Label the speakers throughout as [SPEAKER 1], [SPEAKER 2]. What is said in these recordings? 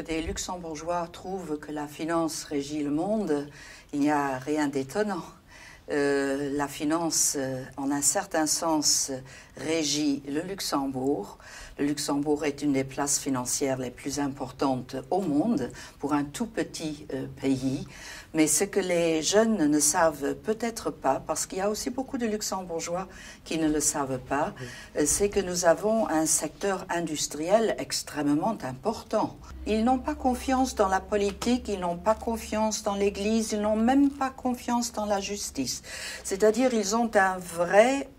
[SPEAKER 1] des Luxembourgeois trouvent que la finance régit le monde, il n'y a rien d'étonnant. La finance, en un certain sens, régit le Luxembourg. Le Luxembourg est une des places financières les plus importantes au monde pour un tout petit pays. Mais ce que les jeunes ne savent peut-être pas, parce qu'il y a aussi beaucoup de Luxembourgeois qui ne le savent pas, c'est que nous avons un secteur industriel extrêmement important. Ils n'ont pas confiance dans la politique, ils n'ont pas confiance dans l'Église, ils n'ont même pas confiance dans la justice. C'est-à-dire ils ont un vrai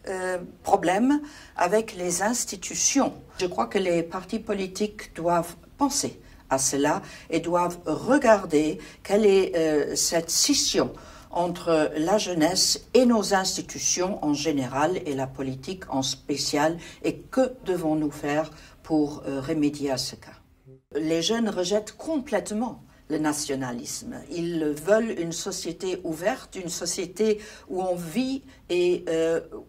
[SPEAKER 1] problème avec les institutions. Je crois que les partis politiques doivent penser à cela et doivent regarder quelle est cette scission entre la jeunesse et nos institutions en général et la politique en spécial, et que devons-nous faire pour remédier à ce cas. Les jeunes rejettent complètement le nationalisme. Ils veulent une société ouverte, une société où on vit et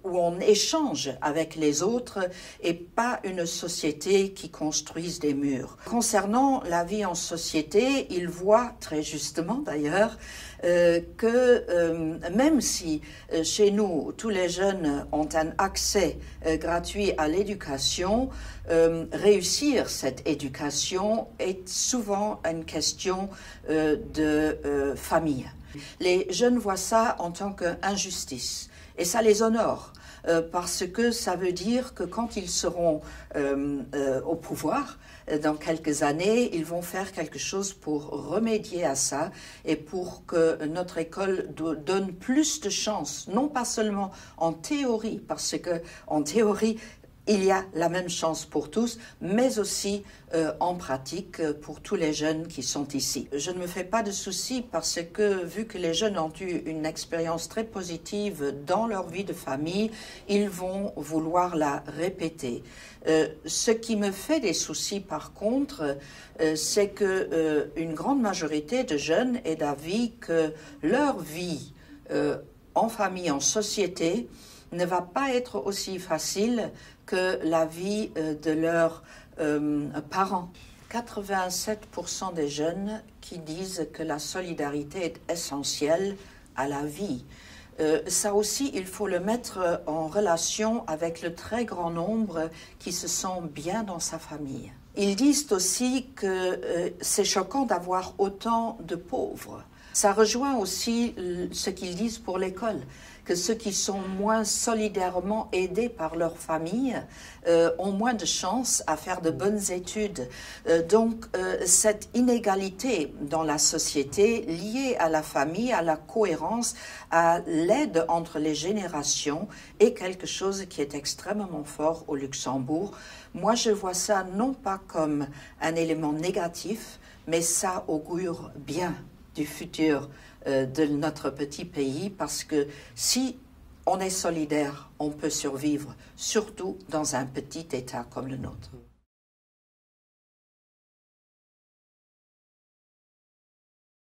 [SPEAKER 1] où on échange avec les autres, et pas une société qui construise des murs. Concernant la vie en société, ils voient très justement d'ailleurs que même si chez nous tous les jeunes ont un accès gratuit à l'éducation, réussir cette éducation est souvent une question de famille. Les jeunes voient ça en tant qu'injustice et ça les honore parce que ça veut dire que quand ils seront au pouvoir, dans quelques années, ils vont faire quelque chose pour remédier à ça et pour que notre école donne plus de chances, non pas seulement en théorie, parce que en théorie, il y a la même chance pour tous, mais aussi en pratique pour tous les jeunes qui sont ici. Je ne me fais pas de soucis parce que, vu que les jeunes ont eu une expérience très positive dans leur vie de famille, ils vont vouloir la répéter. Ce qui me fait des soucis, par contre, c'est que une grande majorité de jeunes est d'avis que leur vie en famille, en société, ne va pas être aussi facile que la vie de leurs parents. 87% des jeunes qui disent que la solidarité est essentielle à la vie. Ça aussi, il faut le mettre en relation avec le très grand nombre qui se sent bien dans sa famille. Ils disent aussi que c'est choquant d'avoir autant de pauvres. Ça rejoint aussi ce qu'ils disent pour l'école, que ceux qui sont moins solidairement aidés par leur famille ont moins de chances à faire de bonnes études. Donc cette inégalité dans la société liée à la famille, à la cohérence, à l'aide entre les générations est quelque chose qui est extrêmement fort au Luxembourg. Moi, je vois ça non pas comme un élément négatif, mais ça augure bien du futur de notre petit pays, parce que si on est solidaire, on peut survivre, surtout dans un petit État comme le nôtre.